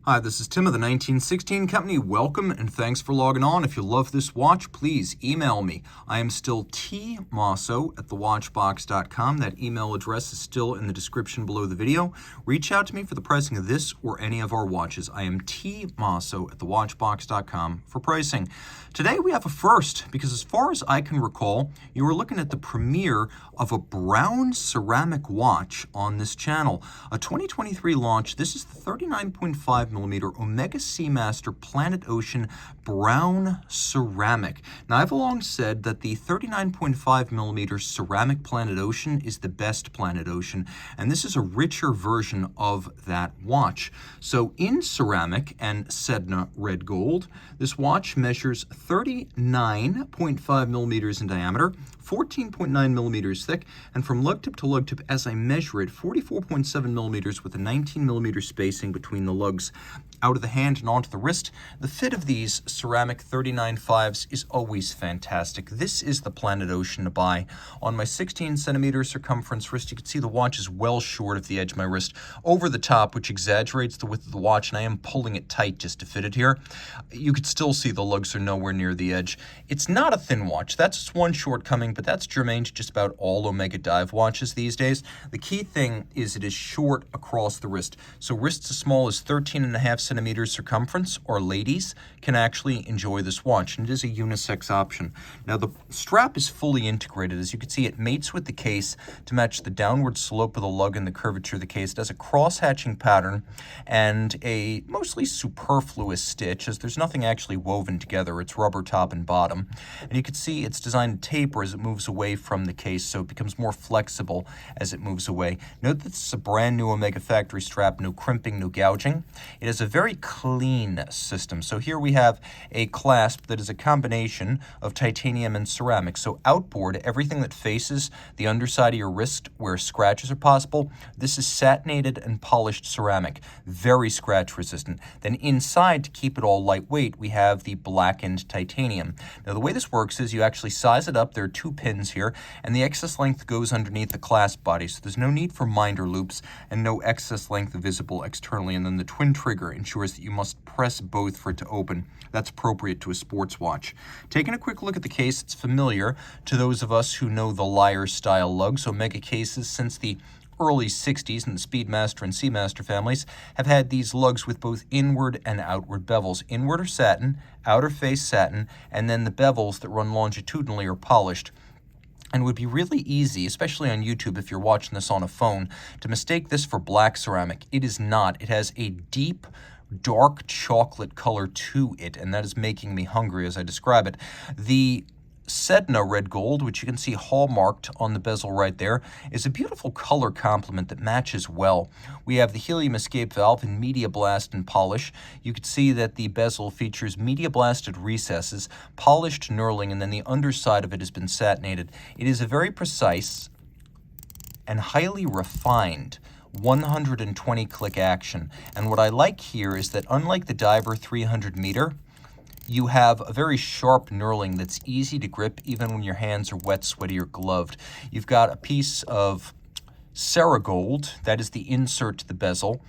Hi, this is Tim of the 1916 Company. Welcome and thanks for logging on. If you love this watch, please email me. I am still tmosso@thewatchbox.com. That email address is still in the description below the video. Reach out to me for the pricing of this or any of our watches. I am tmosso@thewatchbox.com for pricing. Today we have a first because as far as I can recall, you were looking at the premiere of a brown ceramic watch on this channel. A 2023 launch. This is the 39.5mm Omega Seamaster Planet Ocean brown ceramic. Now, I've long said that the 39.5mm ceramic Planet Ocean is the best Planet Ocean, and this is a richer version of that watch. So in ceramic and Sedna red gold, this watch measures 39.5mm in diameter, 14.9mm thick, and from lug tip to lug tip, as I measure it, 44.7mm with a 19mm spacing between the lugs out of the hand and onto the wrist. The fit of these ceramic 39.5s is always fantastic. This is the Planet Ocean to buy. On my 16cm circumference wrist, you can see the watch is well short of the edge of my wrist, over the top, which exaggerates the width of the watch, and I am pulling it tight just to fit it here. You could still see the lugs are nowhere near the edge. It's not a thin watch. That's just one shortcoming, but that's germane to just about all Omega dive watches these days. The key thing is it is short across the wrist. So wrists as small as 13.5cm circumference, or ladies, can actually enjoy this watch, and it is a unisex option. Now, the strap is fully integrated. As you can see, it mates with the case to match the downward slope of the lug and the curvature of the case. It has a cross-hatching pattern and a mostly superfluous stitch, as there's nothing actually woven together. It's rubber top and bottom. And you can see it's designed to taper as it moves away from the case, so it becomes more flexible as it moves away. Note that this is a brand new Omega factory strap, no crimping, no gouging. It has a very clean system. So here we have a clasp that is a combination of titanium and ceramic. So outboard, everything that faces the underside of your wrist where scratches are possible, this is satinated and polished ceramic, very scratch resistant. Then inside, to keep it all lightweight, we have the blackened titanium. Now the way this works is you actually size it up. There are 2 pins here, and the excess length goes underneath the clasp body, so there's no need for minder loops and no excess length visible externally. And then the twin trigger ensures that you must press both for it to open. That's appropriate to a sports watch. Taking a quick look at the case, it's familiar to those of us who know the Lyre style lugs. Omega cases since the early 60s in the Speedmaster and Seamaster families have had these lugs with both inward and outward bevels. Inward are satin, outer face satin, and then the bevels that run longitudinally are polished. And it would be really easy, especially on YouTube if you're watching this on a phone, to mistake this for black ceramic. It is not. It has a deep, dark chocolate color to it, and that is making me hungry as I describe it. The Sedna red gold, which you can see hallmarked on the bezel right there, is a beautiful color complement that matches well. We have the helium escape valve in media blast and polish. You can see that the bezel features media blasted recesses, polished knurling, and then the underside of it has been satinated. It is a very precise and highly refined 120 click action. And what I like here is that unlike the Diver 300 meter, you have a very sharp knurling that's easy to grip even when your hands are wet, sweaty, or gloved. You've got a piece of Ceragold, that is the insert to the bezel.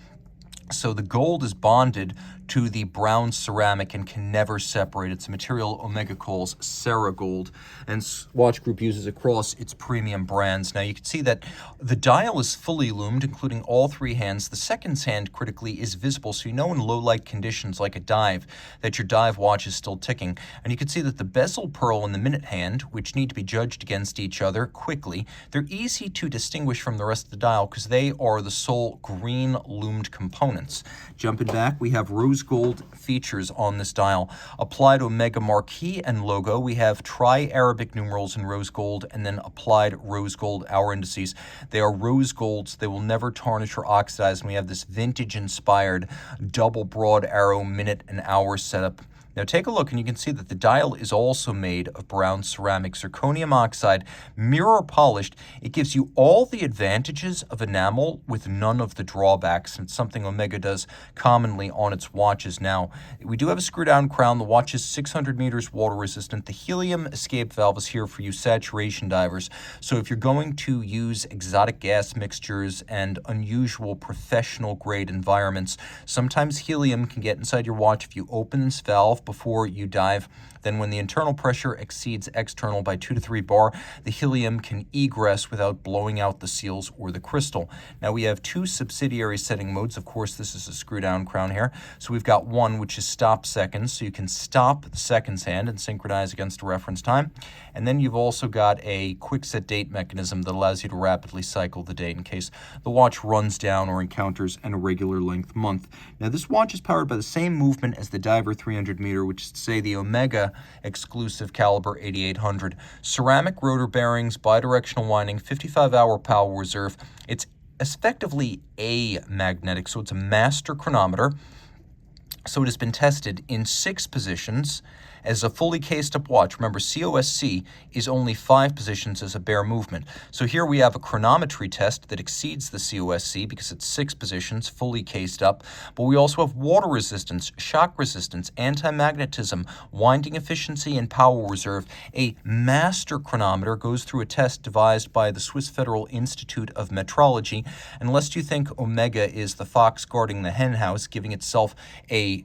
So the gold is bonded to the brown ceramic and can never separate. It's a material Omega calls Ceragold, and Watch Group uses across its premium brands. Now you can see that the dial is fully loomed, including all 3 hands. The seconds hand, critically, is visible, so you know in low light conditions like a dive that your dive watch is still ticking. And you can see that the bezel pearl and the minute hand, which need to be judged against each other quickly, they're easy to distinguish from the rest of the dial because they are the sole green loomed components. Jumping back, we have rose gold features on this dial. Applied Omega marquee and logo. We have tri-Arabic numerals in rose gold, and then applied rose gold hour indices. They are rose golds. They will never tarnish or oxidize, and we have this vintage-inspired double broad arrow minute and hour setup Now take a look and you can see that the dial is also made of brown ceramic zirconium oxide, mirror polished. It gives you all the advantages of enamel with none of the drawbacks, and it's something Omega does commonly on its watches. Now, we do have a screw down crown. The watch is 600 meters water resistant. The helium escape valve is here for you saturation divers. So if you're going to use exotic gas mixtures and unusual professional grade environments, sometimes helium can get inside your watch if you open this valve before you dive. Then when the internal pressure exceeds external by 2 to 3 bar, the helium can egress without blowing out the seals or the crystal. Now we have 2 subsidiary setting modes. Of course, this is a screw down crown here. So we've got one which is stop seconds, so you can stop the seconds hand and synchronize against a reference time. And then you've also got a quick set date mechanism that allows you to rapidly cycle the date in case the watch runs down or encounters an irregular length month. Now this watch is powered by the same movement as the Diver 300 meter, which is to say the Omega exclusive caliber 8800. Ceramic rotor bearings, bidirectional winding, 55-hour power reserve. It's effectively amagnetic, so it's a master chronometer. So it has been tested in 6 positions as a fully cased up watch. Remember, COSC is only 5 positions as a bare movement. So here we have a chronometry test that exceeds the COSC because it's 6 positions, fully cased up. But we also have water resistance, shock resistance, anti-magnetism, winding efficiency, and power reserve. A master chronometer goes through a test devised by the Swiss Federal Institute of Metrology. And lest you think Omega is the fox guarding the hen house, giving itself a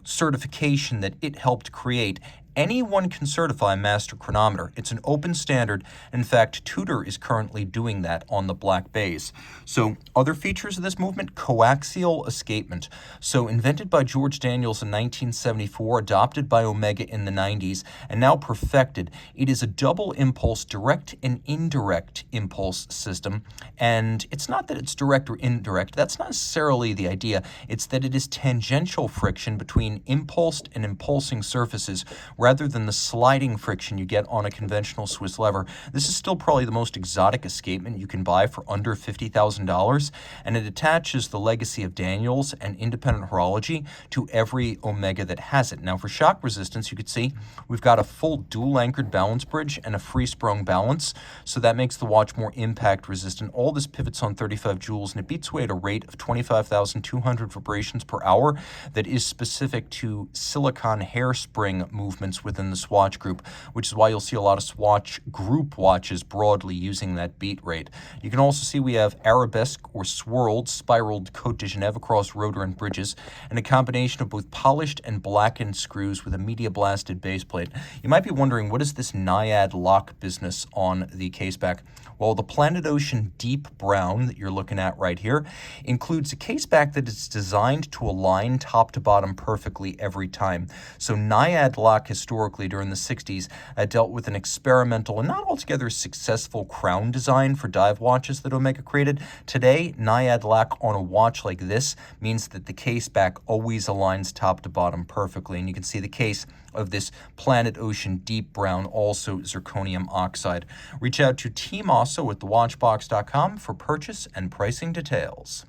certification that it helped create, anyone can certify a master chronometer. It's an open standard. In fact, Tudor is currently doing that on the black base. So other features of this movement, coaxial escapement. So invented by George Daniels in 1974, adopted by Omega in the 90s, and now perfected. It is a double impulse, direct and indirect impulse system. And it's not that it's direct or indirect. That's not necessarily the idea. It's that it is tangential friction between impulsed and impulsing surfaces, rather than the sliding friction you get on a conventional Swiss lever. This is still probably the most exotic escapement you can buy for under $50,000, and it attaches the legacy of Daniels and independent horology to every Omega that has it. Now for shock resistance, you could see we've got a full dual anchored balance bridge and a free sprung balance, so that makes the watch more impact resistant. All this pivots on 35 joules, and it beats away at a rate of 25,200 vibrations per hour that is specific to silicon hairspring movements within the Swatch group, which is why you'll see a lot of Swatch group watches broadly using that beat rate. You can also see we have arabesque or swirled, spiraled Côte de Genève across rotor and bridges, and a combination of both polished and blackened screws with a media blasted base plate. You might be wondering, what is this Naiad lock business on the caseback? Well, the Planet Ocean Deep Brown that you're looking at right here includes a caseback that is designed to align top to bottom perfectly every time. So Naiad lock historically during the 60s dealt with an experimental and not altogether successful crown design for dive watches that Omega created. Today, Naiad lock on a watch like this means that the caseback always aligns top to bottom perfectly, and you can see the case of this Planet Ocean Deep Brown, also zirconium oxide. Reach out to Team Mosso at thewatchbox.com for purchase and pricing details.